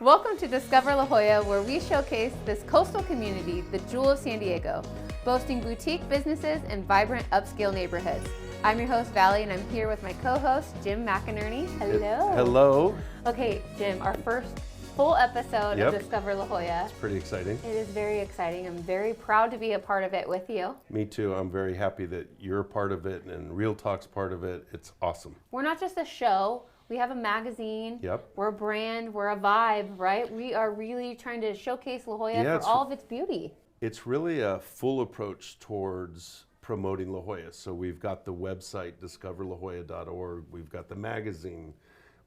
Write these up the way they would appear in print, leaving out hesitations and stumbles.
Welcome to Discover La Jolla, where we showcase this coastal community, the jewel of San Diego, boasting boutique businesses and vibrant upscale neighborhoods. I'm your host, Valli, and I'm here with my co-host, Jim McInerney. Hello. Hello. Okay, Jim, our first full episode of Discover La Jolla. It's pretty exciting. It is very exciting. I'm very proud to be a part of it with you. Me too. I'm very happy that you're a part of it and Real Talk's part of it. It's awesome. We're not just a show. We have a magazine. Yep. We're a brand. We're a vibe, right? We are really trying to showcase La Jolla for all of its beauty. It's really a full approach towards promoting La Jolla. So we've got the website, discoverlajolla.org. We've got the magazine.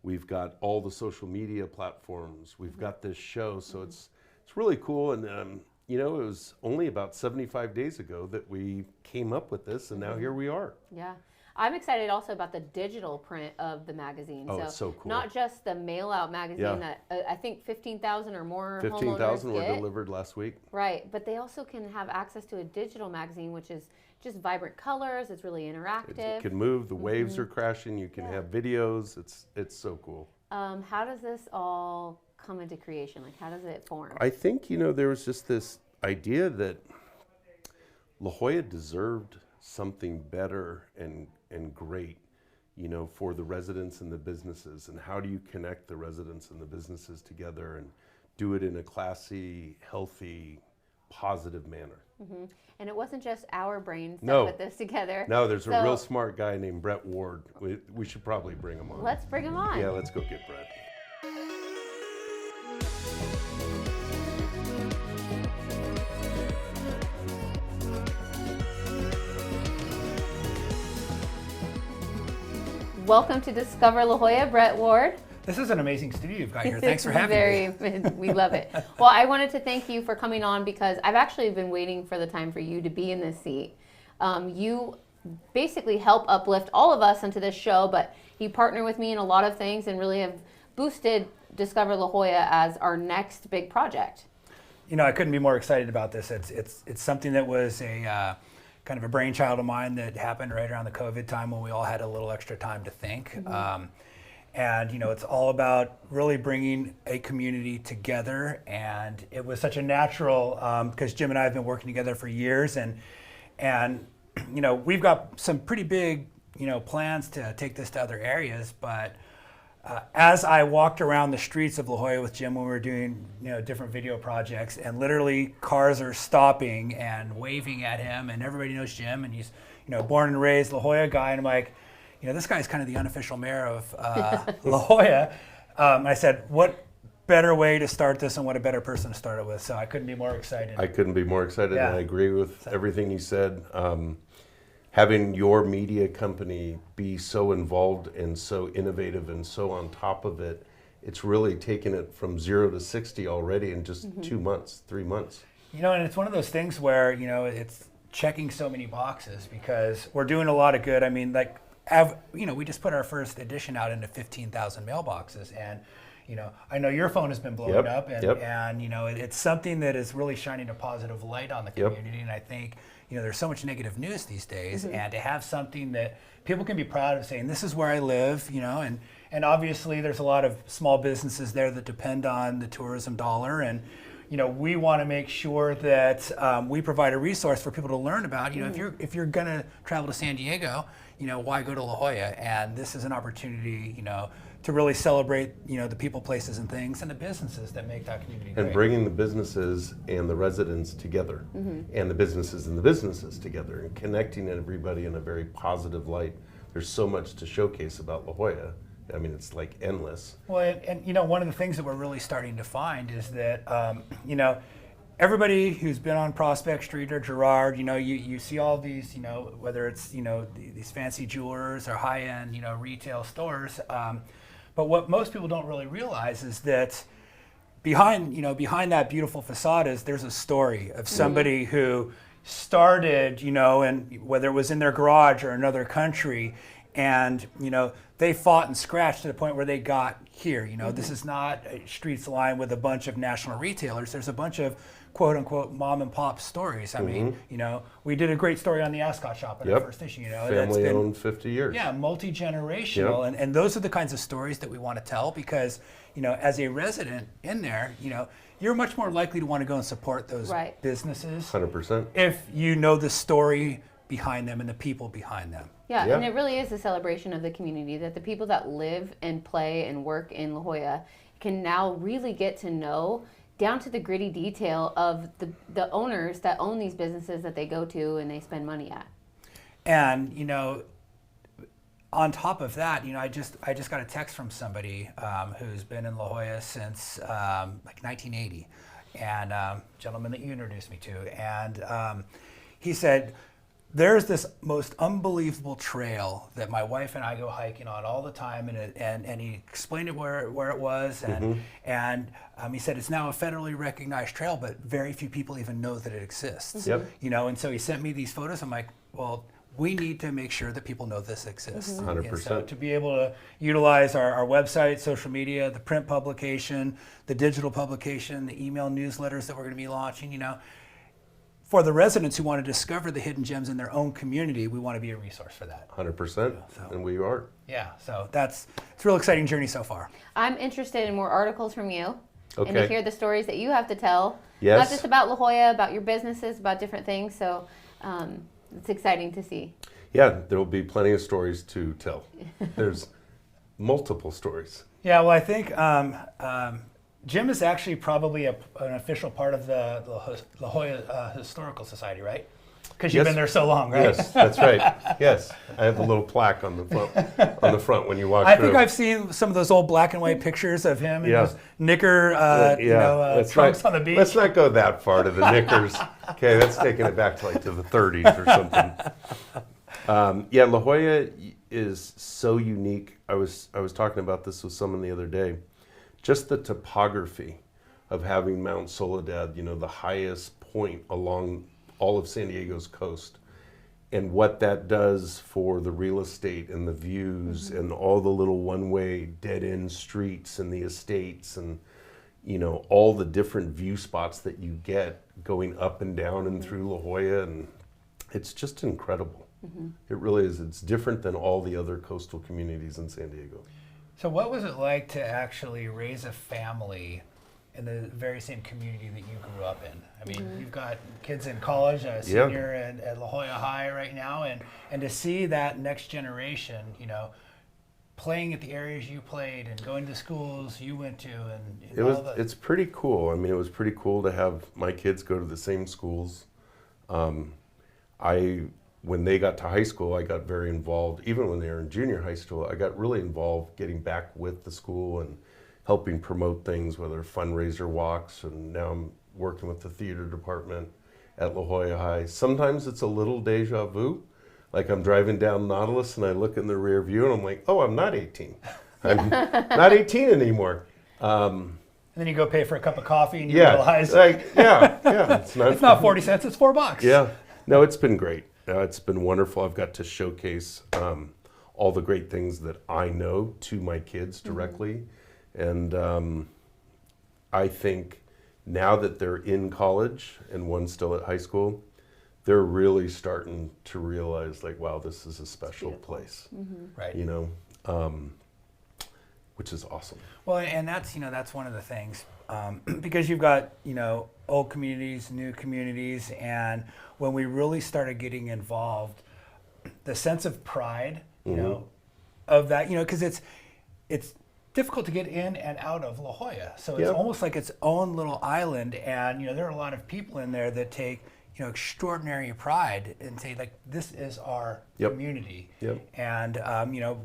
We've got all the social media platforms. We've got this show. So it's really cool. And, you know, it was only about 75 days ago that we came up with this, and now here we are. Yeah. I'm excited also about the digital print of the magazine. Oh, it's so cool. Not just the mail-out magazine that I think 15,000 or more 15,000 were get. delivered last week. Right, but they also can have access to a digital magazine, which is just vibrant colors. It's really interactive. It can move. The waves are crashing. You can have videos. It's so cool. How does this all come into creation? Like, how does it form? I think, you know, there was just this idea that La Jolla deserved something better and great, you know, for the residents and the businesses. And how do you connect the residents and the businesses together and do it in a classy, healthy, positive manner? Mm-hmm. And it wasn't just our brains that put this together. No, there's a real smart guy named Brett Ward. We should probably bring him on. Let's bring him on. Yeah, let's go get Brett. Welcome to Discover La Jolla, Brett Ward. This is an amazing studio you've got here. Thanks for having me. We love it. Well, I wanted to thank you for coming on because I've actually been waiting for the time for you to be in this seat. You basically help uplift all of us into this show, but you partner with me in a lot of things and really have boosted Discover La Jolla as our next big project. You know, I couldn't be more excited about this. It's something that was a kind of a brainchild of mine that happened right around the COVID time when we all had a little extra time to think. And, you know, it's all about really bringing a community together. And it was such a natural, because Jim and I have been working together for years. And you know, we've got some pretty big, you know, plans to take this to other areas. But as I walked around the streets of La Jolla with Jim when we were doing, you know, different video projects, and literally cars are stopping and waving at him, and everybody knows Jim, and he's, you know, born and raised La Jolla guy, and I'm like, you know, this guy's kind of the unofficial mayor of La Jolla. I said, what better way to start this, and what a better person to start it with? So I couldn't be more excited. I couldn't be more excited, and I agree with everything you said. Having your media company be so involved and so innovative and so on top of it, it's really taken it from 0 to 60 already in just 2 months, 3 months. You know, and it's one of those things where, you know, it's checking so many boxes because we're doing a lot of good. I mean, like, you know, we just put our first edition out into 15,000 mailboxes, and you know, I know your phone has been blowing up, and you know, it's something that is really shining a positive light on the community. And I think, you know, there's so much negative news these days, and to have something that people can be proud of, saying this is where I live, you know, and obviously there's a lot of small businesses there that depend on the tourism dollar, and you know, we want to make sure that we provide a resource for people to learn about. You know, if you're gonna travel to San Diego, you know, why go to La Jolla? And this is an opportunity, you know, to really celebrate, you know, the people, places, and things, and the businesses that make that community great. And bringing the businesses and the residents together, and the businesses and the businesses together, and connecting everybody in a very positive light. There's so much to showcase about La Jolla. I mean, it's like endless. Well, and you know, one of the things that we're really starting to find is that, you know, everybody who's been on Prospect Street or Girard, you know, you see all these, you know, whether it's, you know, these fancy jewelers or high-end, you know, retail stores. But what most people don't really realize is that behind that beautiful facade there's a story of somebody who started, you know, and whether it was in their garage or another country, and you know, they fought and scratched to the point where they got here. This is not streets lined with a bunch of national retailers. There's a bunch of quote unquote mom and pop stories. I mean, we did a great story on the Ascot shop in our first issue. Family owned 50 years. Yeah, multi-generational. And those are the kinds of stories that we want to tell because, as a resident in there, you're much more likely to want to go and support those businesses. 100%. If you know the story behind them and the people behind them. Yeah, and it really is a celebration of the community that the people that live and play and work in La Jolla can now really get to know down to the gritty detail of the owners that own these businesses that they go to and they spend money at. And, on top of that, I just got a text from somebody who's been in La Jolla since like 1980, and a gentleman that you introduced me to. And he said, there's this most unbelievable trail that my wife and I go hiking on all the time, and he explained it where it was, and he said it's now a federally recognized trail, but very few people even know that it exists. And so he sent me these photos. I'm like, well, we need to make sure that people know this exists. 100%. And so to be able to utilize our website, social media, the print publication, the digital publication, the email newsletters that we're going to be launching, for the residents who want to discover the hidden gems in their own community, we want to be a resource for that. 100%, and we are. Yeah, so it's a real exciting journey so far. I'm interested in more articles from you and to Okay. hear the stories that you have to tell. Yes. Not just about La Jolla, about your businesses, about different things. So it's exciting to see. Yeah, there will be plenty of stories to tell. There's multiple stories. Yeah, well, I think Jim is actually probably an official part of the La Jolla Historical Society, right? Because you've been there so long, right? Yes, that's right. Yes, I have a little plaque on the front when you walk I through. think I've seen some of those old black and white pictures of him in his knicker, trunks on the beach. Let's not go that far to the knickers. Okay, that's taking it back to the 30s or something. La Jolla is so unique. I was talking about this with someone the other day. Just the topography of having Mount Soledad, the highest point along all of San Diego's coast, and what that does for the real estate and the views and all the little one-way dead-end streets and the estates and all the different view spots that you get going up and down and through La Jolla, and it's just incredible. It really is. It's different than all the other coastal communities in San Diego. So what was it like to actually raise a family in the very same community that you grew up in? I mean, you've got kids in college, a senior at La Jolla High right now, and to see that next generation, playing at the areas you played and going to the schools you went to, and it's pretty cool. I mean, it was pretty cool to have my kids go to the same schools. When they got to high school, I got very involved. Even when they were in junior high school, I got really involved getting back with the school and helping promote things, whether fundraiser walks, and now I'm working with the theater department at La Jolla High. Sometimes it's a little deja vu. Like I'm driving down Nautilus and I look in the rear view and I'm like, oh, I'm not 18. I'm not 18 anymore. And then you go pay for a cup of coffee and you realize, it's not 40 cents, it's $4. Yeah, no, it's been great. It's been wonderful. I've got to showcase all the great things that I know to my kids directly. And I think now that they're in college and one's still at high school, they're really starting to realize, wow, this is a special place. Right. Which is awesome. Well, and that's one of the things, because you've got old communities, new communities, and when we really started getting involved, the sense of pride, of that, because it's difficult to get in and out of La Jolla, so it's almost like its own little island, and there are a lot of people in there that take extraordinary pride and say, this is our community. And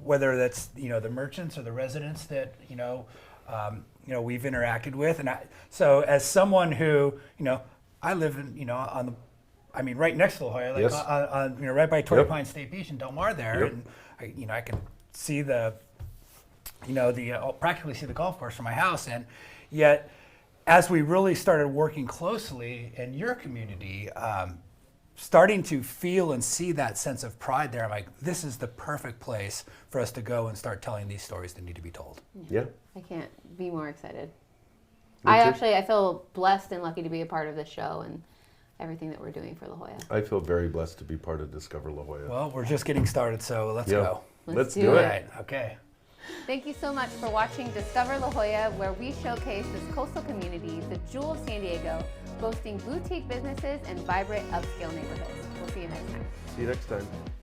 whether that's the merchants or the residents that we've interacted with, and so as someone who I live in right next to La Jolla, on right by Torrey Pines State Beach in Del Mar there, and I can see practically see the golf course from my house, and yet as we really started working closely in your community, starting to feel and see that sense of pride there. I'm like, this is the perfect place for us to go and start telling these stories that need to be told. Yeah. I can't be more excited. Me too. I feel blessed and lucky to be a part of this show and everything that we're doing for La Jolla. I feel very blessed to be part of Discover La Jolla. Well, we're just getting started, so let's Yeah. go. Let's do do it. it. All right, okay. Thank you so much for watching Discover La Jolla, where we showcase this coastal community, the jewel of San Diego, boasting boutique businesses and vibrant upscale neighborhoods. We'll see you next time. See you next time.